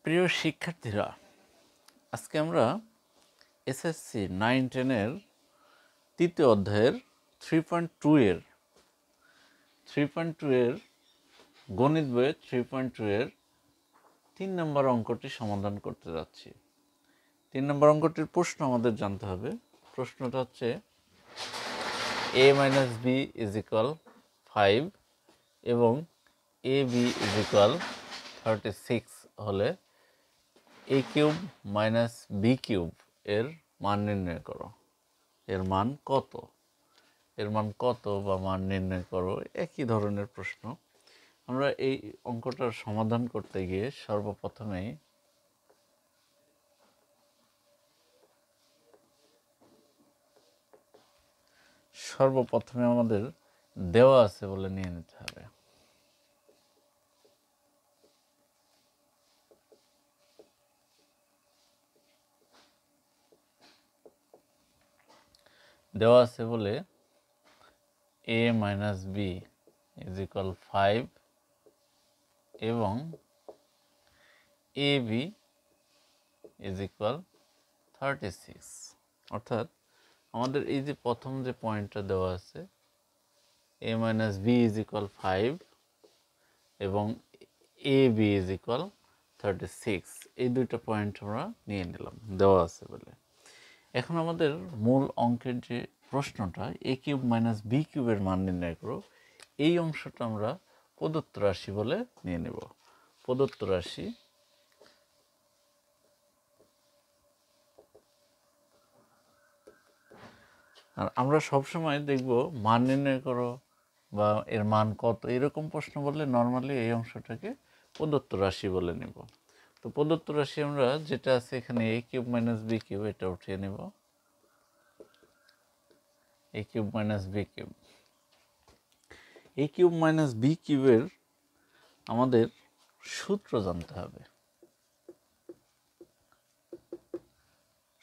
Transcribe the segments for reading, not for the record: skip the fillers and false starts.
প্রিয় শিক্ষার্থীরা, আজকে আমরা এসএসসি 9-10 এর তৃতীয় অধ্যায়ের 3.2 এর গণিত বইয়ের 3.2 এর 3 নম্বর অঙ্কটি সমাধান করতে যাচ্ছি। 3 নম্বর অঙ্কটির প্রশ্ন আমাদের জানতে হবে। প্রশ্নটা হচ্ছে a - b = 5 এবং ab = 36 হলে a³ - b³ এর মান নির্ণয় করো। এর মান কত? এর মান কত বা মান নির্ণয় করো, একই ধরনের প্রশ্ন। আমরা এই অঙ্কটার সমাধান করতে গিয়ে সর্বপ্রথমে আমাদের দেওয়া আছে বলে নিয়ে নিতে হবে। দেওয়া আছে বলে a - b = 5 এবং ab = 36। অর্থাৎ আমাদের এই যে প্রথম যে পয়েন্টটা দেওয়া আছে a - b = 5 এবং ab = 36, এই দুইটা পয়েন্ট আমরা নিয়ে নিলাম দেওয়া আছে বলে। এখন আমাদের মূল অঙ্কের যে প্রশ্নটা a³ - b³ এর মান নির্ণয় করো, এই অংশটা আমরা প্রদত্ত রাশি বলে নিয়ে নেব। প্রদত্ত রাশি আর আমরা সবসময় দেখব মান নির্ণয় করো বা এর মান কত, এরকম প্রশ্ন বললে নর্মালি এই অংশটাকে প্রদত্ত রাশি বলে নেব। তো প্রদত্ত রাশি আমরা যেটা আছে এখানে a³ - b³ এটা উঠিয়ে নেব। a³ - b³ a³ - b³ এর আমাদের সূত্র জানতে হবে।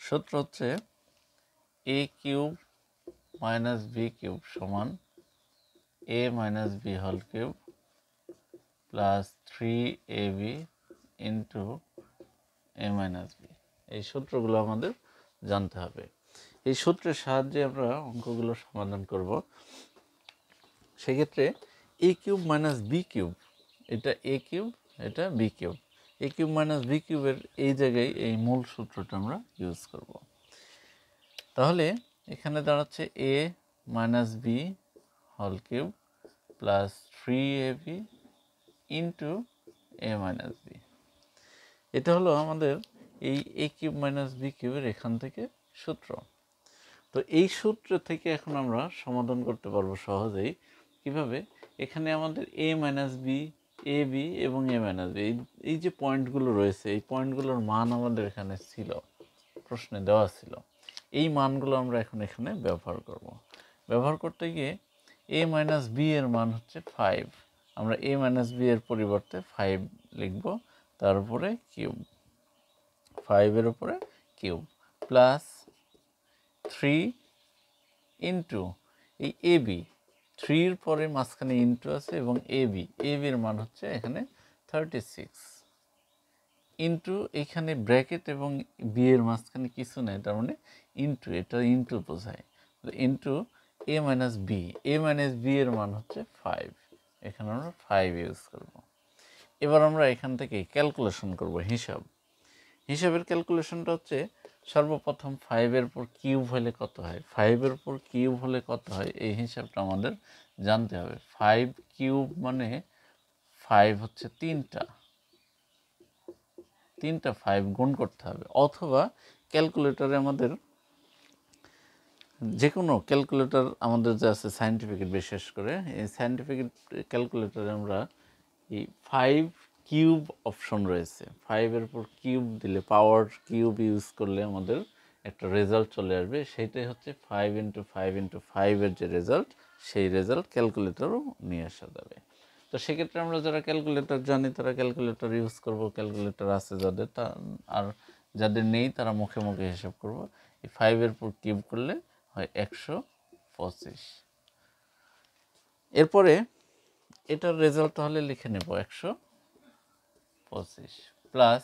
সূত্র হচ্ছে a³ - b³ সমান a - b³ plus 3ab into a - b। এই সূত্রগুলো আমাদের জানতে হবে। এই সূত্রের সাহায্যে আমরা অঙ্কগুলো সমাধান করব। সেক্ষেত্রে a³ - b³ এটা a³ এটা b³ a³ - b³ এর এই জায়গায় এই মূল সূত্রটা আমরা ইউজ করব। তাহলে এখানে দাঁড়াচ্ছে a - b³ plus 3ab into a - b। এটা হলো আমাদের এই a³ - b³ এর এখান থেকে সূত্র। তো এই সূত্র থেকে এখন আমরা সমাধান করতে পারবো সহজেই। কিভাবে? এখানে আমাদের a - b, ab এবং a - b এই যে পয়েন্টগুলো রয়েছে, এই পয়েন্টগুলোর মান আমাদের এখানে ছিল, প্রশ্নে দেওয়া ছিল। এই মানগুলো আমরা এখন এখানে ব্যবহার করব। ব্যবহার করতে গিয়ে a - b এর মান হচ্ছে 5। আমরা a - b এর পরিবর্তে 5 লিখব, তার উপরে কিউব, 5 এর উপরে কিউব প্লাস 3 ইন্টু এই ab, 3 পরে মাঝখানে ইন্টু আছে এবং ab এর মান হচ্ছে এখানে 36 ইন্টু এখানে ব্র্যাকেট এবং বি এর মাঝখানে কিছু নেই, তার মানে ইন্টু, এটা ইন্টু বোঝায়, ইন্টু a - b এর মান হচ্ছে 5। এখানে আমরা 5 ইউজ করব। এবার আমরা এখান থেকে ক্যালকুলেশন করব, হিসাবের ক্যালকুলেশনটা হচ্ছে সর্বপ্রথম 5 এর উপর কিউব হলে কত হয়, 5 এর উপর কিউব হলে কত হয় এই হিসাবটা আমাদের জানতে হবে। 5 কিউব মানে 5 হচ্ছে তিনটা 5 গুণ করতে হবে, অথবা ক্যালকুলেটরে আমাদের যে কোনো ক্যালকুলেটর আমাদের যে আছে সায়েন্টিফিক, বিশেষ করে এই সায়েন্টিফিক ক্যালকুলেটরে আমরা এই 5 কিউব অপশন রয়েছে। 5 এর উপর কিউব দিলে, পাওয়ার কিউব ইউজ করলে আমাদের একটা রেজাল্ট চলে আসবে, সেইটাই হচ্ছে 5 ইন্টু 5 ইন্টু 5 এর যে রেজাল্ট, সেই রেজাল্ট ক্যালকুলেটরও নিয়ে আসা যাবে। তো সেক্ষেত্রে আমরা যারা ক্যালকুলেটর জানি তারা ক্যালকুলেটর ইউজ করব, ক্যালকুলেটর আছে যাদের, আর যাদের নেই তারা মুখে মুখে হিসাব করব। এই 5 এর উপর কিউব করলে হয় 125। এরপরে এটার রেজাল্ট তাহলে লিখে নেব 125 plus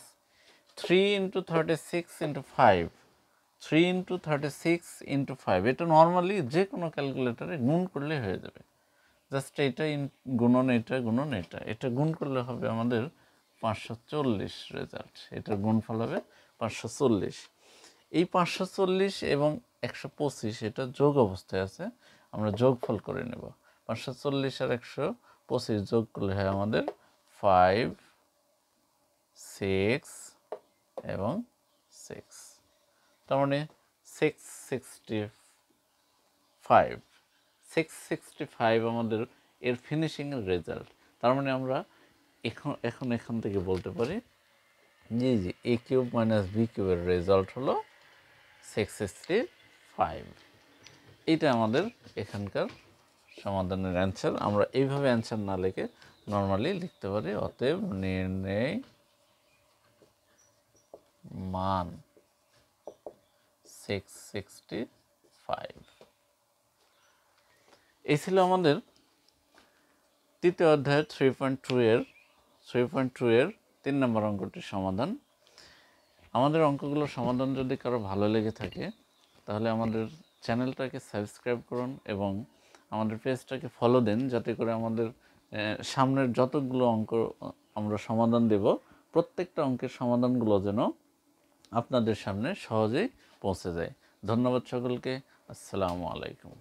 3 into 36 into 5, 3 into 36 into 5, এটা নর্মালি যে কোনো ক্যালকুলেটারে গুণ করলে হয়ে যাবে। জাস্ট এটা গুণন এটা গুণন এটা, এটা গুণ করলে হবে আমাদের 540 রেজাল্ট। এটার গুণফল হবে 540। এই 540 এবং 125 এটা যোগ অবস্থায় আছে, আমরা যোগফল করে নেব। 540 আর 125 যোগ করলে হয় আমাদের 5, 6 এবং 6, তার মানে 665, 665 আমাদের এর ফিনিশিংয়ের রেজাল্ট। তার মানে আমরা এখান থেকে বলতে পারি যে এ কিউব মাইনাস বি কিউবের রেজাল্ট হলো 665। এইটা আমাদের এখানকার সমাধানের অ্যান্সার। আমরা এইভাবে অ্যান্সার না লিখে নর্মালি লিখতে পারি, অতএব নির্ণয় মান 665। এই ছিল আমাদের তৃতীয় অধ্যায়ের 3.2 এর 3 নম্বর অঙ্কটির সমাধান। আমাদের অঙ্কগুলোর সমাধান যদি কারো ভালো লেগে থাকে তাহলে আমাদের চ্যানেলটাকে সাবস্ক্রাইব করুন এবং আমাদের পেজটাকে ফলো দেন, যাতে করে আমাদের সামনের যতগুলো অঙ্ক আমরা সমাধান দেব প্রত্যেকটা অঙ্কের সমাধানগুলো যেন আপনাদের সামনে সহজেই পৌঁছে যায়। ধন্যবাদ সকলকে। আসসালামু আলাইকুম।